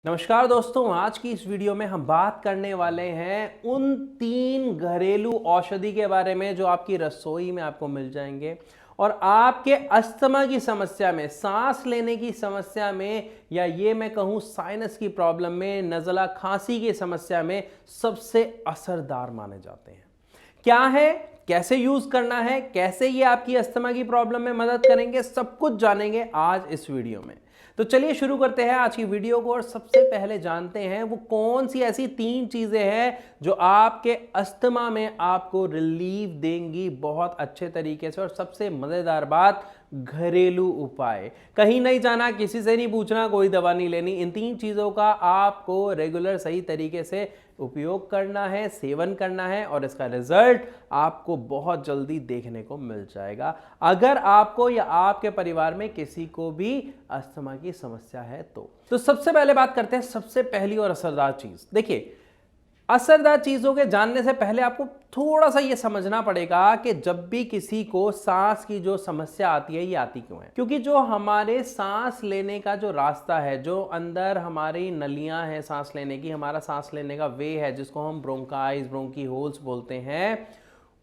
नमस्कार दोस्तों, आज की इस वीडियो में हम बात करने वाले हैं उन 3 घरेलू औषधि के बारे में जो आपकी रसोई में आपको मिल जाएंगे और आपके अस्थमा की समस्या में, सांस लेने की समस्या में, या ये मैं कहूँ साइनस की प्रॉब्लम में, नज़ला खांसी की समस्या में सबसे असरदार माने जाते हैं। क्या है, कैसे यूज करना है, कैसे ये आपकी अस्थमा की प्रॉब्लम में मदद करेंगे, सब कुछ जानेंगे आज इस वीडियो में। तो चलिए शुरू करते हैं आज की वीडियो को और सबसे पहले जानते हैं वो कौन सी ऐसी 3 चीजें हैं जो आपके अस्थमा में आपको रिलीफ देंगी बहुत अच्छे तरीके से। और सबसे मजेदार बात, घरेलू उपाय, कहीं नहीं जाना, किसी से नहीं पूछना, कोई दवा नहीं लेनी। इन 3 चीजों का आपको रेगुलर सही तरीके से उपयोग करना है, सेवन करना है और इसका रिजल्ट आपको बहुत जल्दी देखने को मिल जाएगा अगर आपको या आपके परिवार में किसी को भी अस्थमा की समस्या है तो सबसे पहले बात करते हैं सबसे पहली और असरदार चीज। देखिए, असरदार चीजों के जानने से पहले आपको थोड़ा सा यह समझना पड़ेगा कि जब भी किसी को सांस की जो समस्या आती है, ये आती क्यों है। क्योंकि जो हमारे सांस लेने का जो रास्ता है, जो अंदर हमारी नलियां हैं सांस लेने की, हमारा सांस लेने का वे है जिसको हम ब्रोंकाइज, ब्रोंकी होल्स बोलते हैं,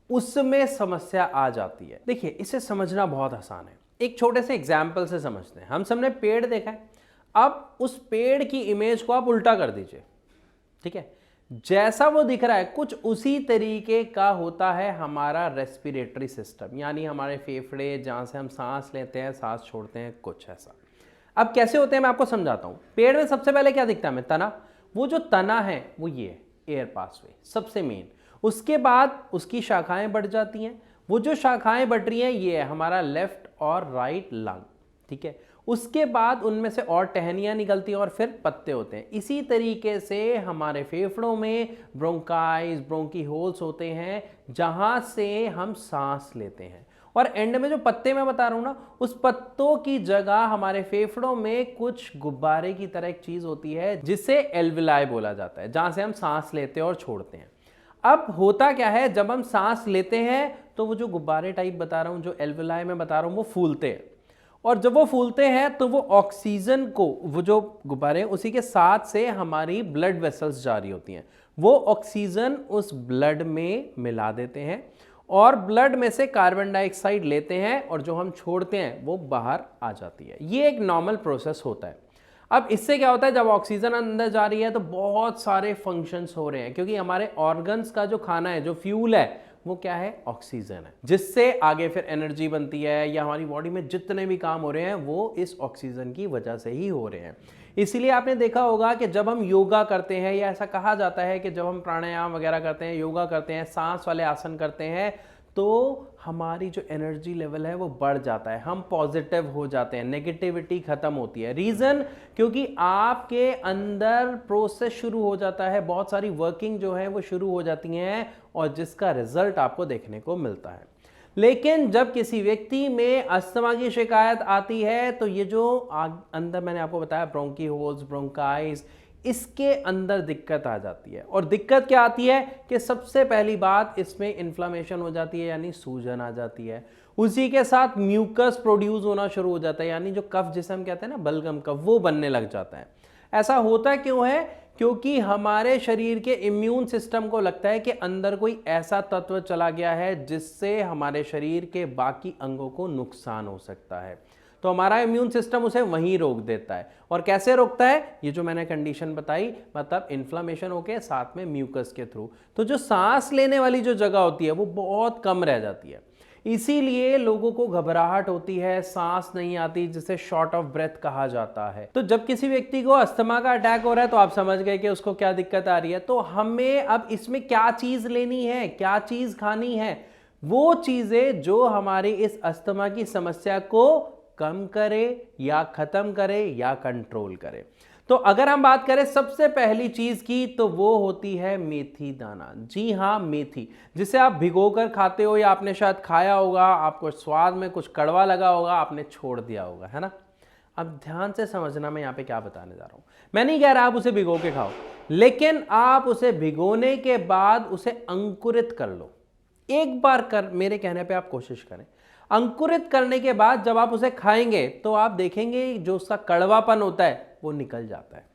उसमें समस्या आ जाती है। देखिए, इसे समझना बहुत आसान है। एक छोटे से एग्जाम्पल से समझते हैं। हम सबने पेड़ देखा है। अब उस पेड़ की इमेज को आप उल्टा कर दीजिए, ठीक है। जैसा वो दिख रहा है कुछ उसी तरीके का होता है हमारा रेस्पिरेटरी सिस्टम, यानी हमारे फेफड़े, जहां से हम सांस लेते हैं, सांस छोड़ते हैं, कुछ ऐसा। अब कैसे होते हैं मैं आपको समझाता हूं। पेड़ में सबसे पहले क्या दिखता है हमें? तना। वो जो तना है वो ये है, एयर पासवे सबसे मेन। उसके बाद उसकी शाखाएं बढ़ जाती हैं। वो जो शाखाएं बढ़ रही हैं ये है हमारा लेफ्ट और राइट लंग, ठीक है। उसके बाद उनमें से और टहनियां निकलती हैं और फिर पत्ते होते हैं। इसी तरीके से हमारे फेफड़ों में ब्रोंकाइज, ब्रोंकी होल्स होते हैं जहां से हम सांस लेते हैं। और एंड में जो पत्ते मैं बता रहा हूं ना, उस पत्तों की जगह हमारे फेफड़ों में कुछ गुब्बारे की तरह एक चीज होती है जिसे एल्विलाई बोला जाता है, जहां से हम सांस लेते हैं और छोड़ते हैं। अब होता क्या है, जब हम सांस लेते हैं तो वो जो गुब्बारे टाइप बता रहा हूं, जो एल्विलाई में बता रहा हूं, वो फूलते हैं। और जब वो फूलते हैं तो वो ऑक्सीजन को, वो जो गुब्बारे उसी के साथ से हमारी ब्लड वेसल्स जारी होती हैं, वो ऑक्सीजन उस ब्लड में मिला देते हैं और ब्लड में से कार्बन डाइऑक्साइड लेते हैं और जो हम छोड़ते हैं वो बाहर आ जाती है। ये एक नॉर्मल प्रोसेस होता है। अब इससे क्या होता है, जब ऑक्सीजन अंदर जा रही है तो बहुत सारे फंक्शंस हो रहे हैं, क्योंकि हमारे ऑर्गन्स का जो खाना है, जो फ्यूल है, वो क्या है? ऑक्सीजन है, जिससे आगे फिर एनर्जी बनती है, या हमारी बॉडी में जितने भी काम हो रहे हैं वो इस ऑक्सीजन की वजह से ही हो रहे हैं। इसीलिए आपने देखा होगा कि जब हम योगा करते हैं, या ऐसा कहा जाता है कि जब हम प्राणायाम वगैरह करते हैं, योगा करते हैं, सांस वाले आसन करते हैं, तो हमारी जो एनर्जी लेवल है वो बढ़ जाता है, हम पॉजिटिव हो जाते हैं, नेगेटिविटी खत्म होती है। रीजन, क्योंकि आपके अंदर प्रोसेस शुरू हो जाता है, बहुत सारी वर्किंग जो है वो शुरू हो जाती हैं और जिसका रिजल्ट आपको देखने को मिलता है। लेकिन जब किसी व्यक्ति में अस्थमा की शिकायत आती है तो ये जो अंदर मैंने आपको बताया, ब्रोंकी होल्स, ब्रोंकाइज, इसके अंदर दिक्कत आ जाती है। और दिक्कत क्या आती है कि सबसे पहली बात, इसमें इन्फ्लामेशन हो जाती है, यानी सूजन आ जाती है। उसी के साथ म्यूकस प्रोड्यूस होना शुरू हो जाता है, यानी जो कफ जिसे हम कहते हैं ना, बलगम कफ, वो बनने लग जाता है। ऐसा होता क्यों है? क्योंकि हमारे शरीर के इम्यून सिस्टम को लगता है कि अंदर कोई ऐसा तत्व चला गया है जिससे हमारे शरीर के बाकी अंगों को नुकसान हो सकता है। तो हमारा इम्यून सिस्टम उसे वहीं रोक देता है। और कैसे रोकता है? ये जो मैंने कंडीशन बताई, मतलब इन्फ्लामेशन होके साथ में म्यूकस के थ्रू। तो जो सांस लेने वाली जो जगह होती है वो बहुत कम रह जाती है। इसीलिए लोगों को घबराहट होती है, सांस नहीं आती, जिसे शॉर्ट ऑफ ब्रेथ कहा जाता है। तो जब किसी व्यक्ति को अस्थमा का अटैक हो रहा है तो आप समझ गए कि उसको क्या दिक्कत आ रही है। तो हमें अब इसमें क्या चीज लेनी है, क्या चीज खानी है? वो चीजें जो हमारी इस अस्थमा की समस्या को कम करे या खत्म करे या कंट्रोल करे। तो अगर हम बात करें सबसे पहली चीज की, तो वो होती है मेथी दाना। जी हां, मेथी, जिसे आप भिगोकर खाते हो, या आपने शायद खाया होगा, आपको स्वाद में कुछ कड़वा लगा होगा, आपने छोड़ दिया होगा, है ना। अब ध्यान से समझना, मैं यहां पे क्या बताने जा रहा हूं। मैं नहीं कह रहा आप उसे भिगो के खाओ, लेकिन आप उसे भिगोने के बाद उसे अंकुरित कर लो। एक बार कर, मेरे कहने पे आप कोशिश करें। अंकुरित करने के बाद जब आप उसे खाएंगे तो आप देखेंगे जो उसका कड़वापन होता है वो निकल जाता है।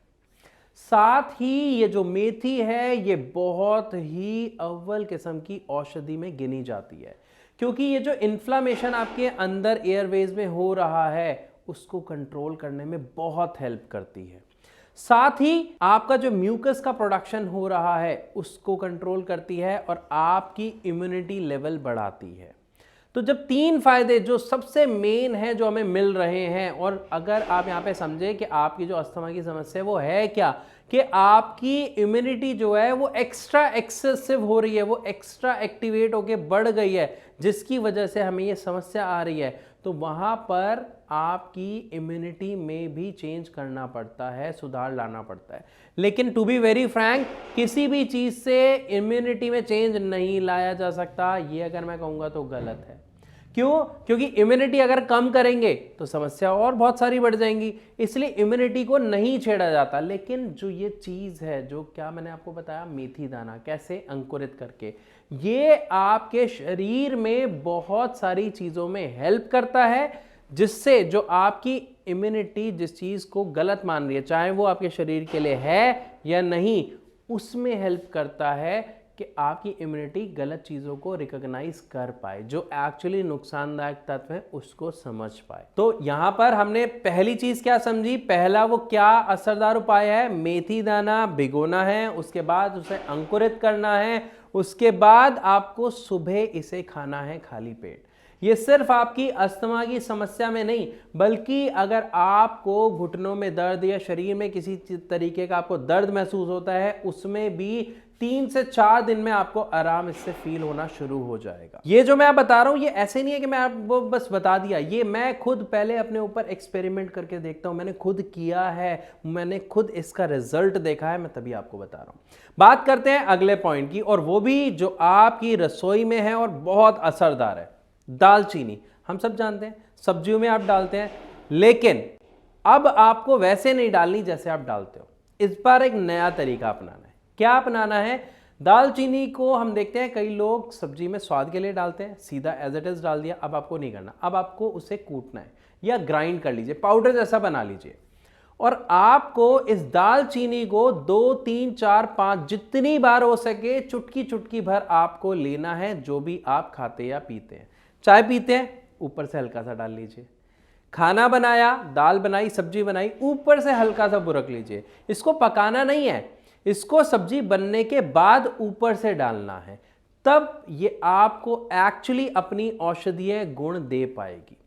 साथ ही ये जो मेथी है ये बहुत ही अव्वल किस्म की औषधि में गिनी जाती है, क्योंकि ये जो इन्फ्लामेशन आपके अंदर एयरवेज में हो रहा है उसको कंट्रोल करने में बहुत हेल्प करती है। साथ ही आपका जो म्यूकस का प्रोडक्शन हो रहा है उसको कंट्रोल करती है और आपकी इम्यूनिटी लेवल बढ़ाती है। तो जब तीन फायदे जो सबसे मेन है जो हमें मिल रहे हैं, और अगर आप यहाँ पे समझे कि आपकी जो अस्थमा की समस्या वो है क्या, कि आपकी इम्यूनिटी जो है वो एक्स्ट्रा एक्सेसिव हो रही है, वो एक्स्ट्रा एक्टिवेट होके बढ़ गई है, जिसकी वजह से हमें ये समस्या आ रही है, तो वहाँ पर आपकी इम्यूनिटी में भी चेंज करना पड़ता है, सुधार लाना पड़ता है। लेकिन टू बी वेरी फ्रैंक, किसी भी चीज़ से इम्यूनिटी में चेंज नहीं लाया जा सकता, ये अगर मैं कहूँगा तो गलत है। क्यों? क्योंकि इम्यूनिटी अगर कम करेंगे तो समस्या और बहुत सारी बढ़ जाएंगी, इसलिए इम्यूनिटी को नहीं छेड़ा जाता। लेकिन जो ये चीज़ है, जो क्या मैंने आपको बताया, मेथी दाना कैसे अंकुरित करके, ये आपके शरीर में बहुत सारी चीज़ों में हेल्प करता है, जिससे जो आपकी इम्यूनिटी जिस चीज़ को गलत मान रही है, चाहे वो आपके शरीर के लिए है या नहीं, उसमें हेल्प करता है कि आपकी इम्यूनिटी गलत चीज़ों को रिकॉग्नाइज कर पाए, जो एक्चुअली नुकसानदायक तत्व है उसको समझ पाए। तो यहाँ पर हमने पहली चीज़ क्या समझी, पहला वो क्या असरदार उपाय है, मेथी दाना भिगोना है, उसके बाद उसे अंकुरित करना है, उसके बाद आपको सुबह इसे खाना है खाली पेट। ये सिर्फ आपकी अस्थमा की समस्या में नहीं, बल्कि अगर आपको घुटनों में दर्द या शरीर में किसी तरीके का आपको दर्द महसूस होता है, उसमें भी 3 से 4 दिन में आपको आराम इससे फील होना शुरू हो जाएगा। ये जो मैं आप बता रहा हूं, ये ऐसे नहीं है कि मैं आपको बस बता दिया, ये मैं खुद पहले अपने ऊपर एक्सपेरिमेंट करके देखता हूं, मैंने खुद किया है, मैंने खुद इसका रिजल्ट देखा है, मैं तभी आपको बता रहा हूं। बात करते हैं अगले पॉइंट की, और वो भी जो आपकी रसोई में है और बहुत असरदार है, दालचीनी। हम सब जानते हैं सब्जियों में आप डालते हैं, लेकिन अब आपको वैसे नहीं डालनी जैसे आप डालते हो, इस बार एक नया तरीका अपनाना है। क्या अपनाना है? दालचीनी को हम देखते हैं कई लोग सब्जी में स्वाद के लिए डालते हैं, सीधा एज इट इज डाल दिया। अब आपको नहीं करना, अब आपको उसे कूटना है या ग्राइंड कर लीजिए, पाउडर जैसा बना लीजिए, और आपको इस दालचीनी को 2, 3, 4, 5 जितनी बार हो सके चुटकी चुटकी भर आपको लेना है। जो भी आप खाते या पीते हैं, चाय पीते हैं, ऊपर से हल्का सा डाल लीजिए। खाना बनाया, दाल बनाई, सब्जी बनाई, ऊपर से हल्का सा बुरक लीजिए। इसको पकाना नहीं है, इसको सब्जी बनने के बाद ऊपर से डालना है, तब ये आपको एक्चुअली अपनी औषधीय गुण दे पाएगी।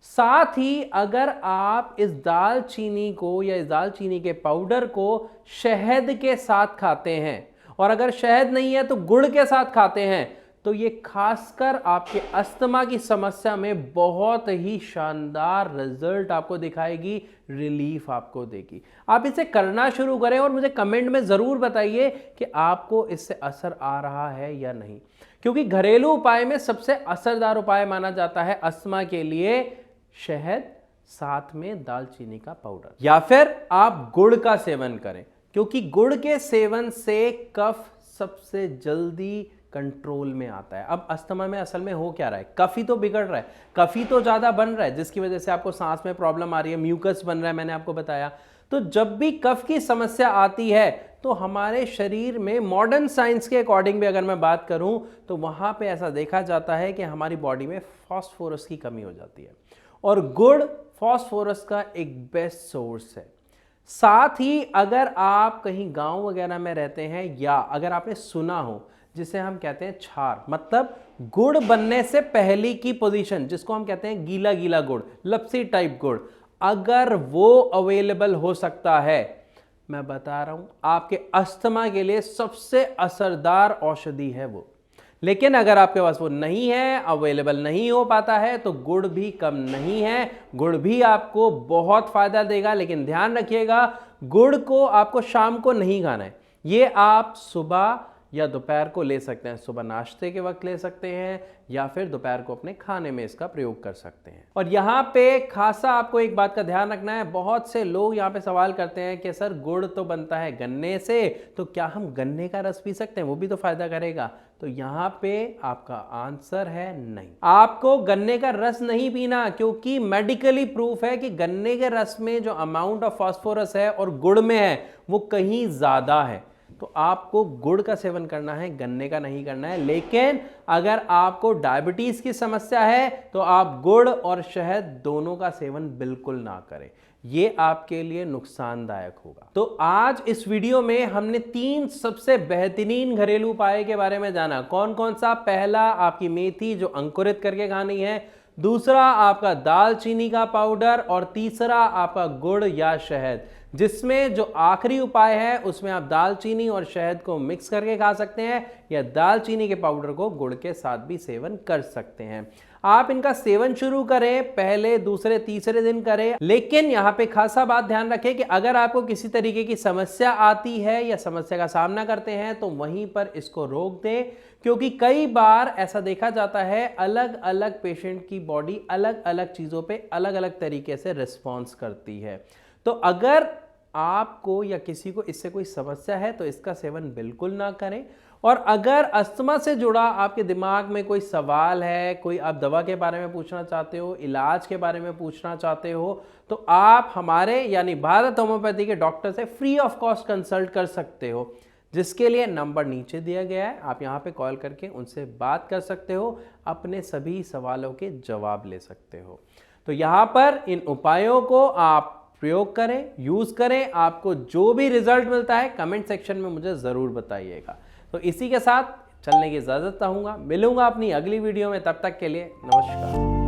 साथ ही अगर आप इस दालचीनी को या इस दालचीनी के पाउडर को शहद के साथ खाते हैं, और अगर शहद नहीं है तो गुड़ के साथ खाते हैं, तो ये खासकर आपके अस्थमा की समस्या में बहुत ही शानदार रिजल्ट आपको दिखाएगी, रिलीफ आपको देगी। आप इसे करना शुरू करें और मुझे कमेंट में ज़रूर बताइए कि आपको इससे असर आ रहा है या नहीं, क्योंकि घरेलू उपाय में सबसे असरदार उपाय माना जाता है अस्थमा के लिए शहद, साथ में दालचीनी का पाउडर, या फिर आप गुड़ का सेवन करें, क्योंकि गुड़ के सेवन से कफ सबसे जल्दी कंट्रोल में आता है। अब अस्थमा में असल में हो क्या रहा है, कफ ही तो बिगड़ रहा है, कफ ही तो ज़्यादा बन रहा है, जिसकी वजह से आपको सांस में प्रॉब्लम आ रही है, म्यूकस बन रहा है, मैंने आपको बताया। तो जब भी कफ की समस्या आती है तो हमारे शरीर में मॉडर्न साइंस के अकॉर्डिंग भी अगर मैं बात करूं तो वहाँ पे ऐसा देखा जाता है कि हमारी बॉडी में फॉस्फोरस की कमी हो जाती है, और गुड़ फॉस्फोरस का एक बेस्ट सोर्स है। साथ ही अगर आप कहीं गांव वगैरह में रहते हैं, या अगर आपने सुना हो जिसे हम कहते हैं छार, मतलब गुड़ बनने से पहले की पोजीशन, जिसको हम कहते हैं गीला गीला गुड़, लपसी टाइप गुड़, अगर वो अवेलेबल हो सकता है, मैं बता रहा हूं आपके अस्थमा के लिए सबसे असरदार औषधि है वो। लेकिन अगर आपके पास वो नहीं है, अवेलेबल नहीं हो पाता है, तो गुड़ भी कम नहीं है, गुड़ भी आपको बहुत फायदा देगा। लेकिन ध्यान रखिएगा, गुड़ को आपको शाम को नहीं खाना है, ये आप सुबह या दोपहर को ले सकते हैं, सुबह नाश्ते के वक्त ले सकते हैं, या फिर दोपहर को अपने खाने में इसका प्रयोग कर सकते हैं। और यहाँ पे खासा आपको एक बात का ध्यान रखना है, बहुत से लोग यहाँ पे सवाल करते हैं कि सर गुड़ तो बनता है गन्ने से, तो क्या हम गन्ने का रस पी सकते हैं, वो भी तो फायदा करेगा? तो यहां पे आपका आंसर है नहीं। आपको गन्ने का रस नहीं पीना, क्योंकि मेडिकली प्रूफ है कि गन्ने के रस में जो अमाउंट ऑफ फास्फोरस है और गुड़ में है वो कहीं ज्यादा है। तो आपको गुड़ का सेवन करना है, गन्ने का नहीं करना है। लेकिन अगर आपको डायबिटीज की समस्या है तो आप गुड़ और शहद दोनों का सेवन बिल्कुल ना करें, ये आपके लिए नुकसानदायक होगा। तो आज इस वीडियो में हमने 3 सबसे बेहतरीन घरेलू उपाय के बारे में जाना। कौन कौन सा? पहला आपकी मेथी जो अंकुरित करके खानी है, दूसरा आपका दालचीनी का पाउडर, और तीसरा आपका गुड़ या शहद, जिसमें जो आखिरी उपाय है उसमें आप दालचीनी और शहद को मिक्स करके खा सकते हैं या दालचीनी के पाउडर को गुड़ के साथ भी सेवन कर सकते हैं। आप इनका सेवन शुरू करें, पहले दूसरे तीसरे दिन करें, लेकिन यहां पे खासा बात ध्यान रखें कि अगर आपको किसी तरीके की समस्या आती है या समस्या का सामना करते हैं तो वहीं पर इसको रोक दें, क्योंकि कई बार ऐसा देखा जाता है अलग अलग पेशेंट की बॉडी अलग अलग चीजों पे अलग अलग तरीके से रिस्पॉन्स करती है। तो अगर आपको या किसी को इससे कोई समस्या है तो इसका सेवन बिल्कुल ना करें। और अगर अस्थमा से जुड़ा आपके दिमाग में कोई सवाल है, कोई आप दवा के बारे में पूछना चाहते हो, इलाज के बारे में पूछना चाहते हो, तो आप हमारे यानी भारत होम्योपैथी के डॉक्टर से फ्री ऑफ कॉस्ट कंसल्ट कर सकते हो, जिसके लिए नंबर नीचे दिया गया है। आप यहाँ पे कॉल करके उनसे बात कर सकते हो, अपने सभी सवालों के जवाब ले सकते हो। तो यहाँ पर इन उपायों को आप प्रयोग करें, यूज करें। आपको जो भी रिजल्ट मिलता है कमेंट सेक्शन में मुझे जरूर बताइएगा। तो इसी के साथ चलने की इजाजत चाहूंगा, मिलूंगा अपनी अगली वीडियो में, तब तक के लिए नमस्कार।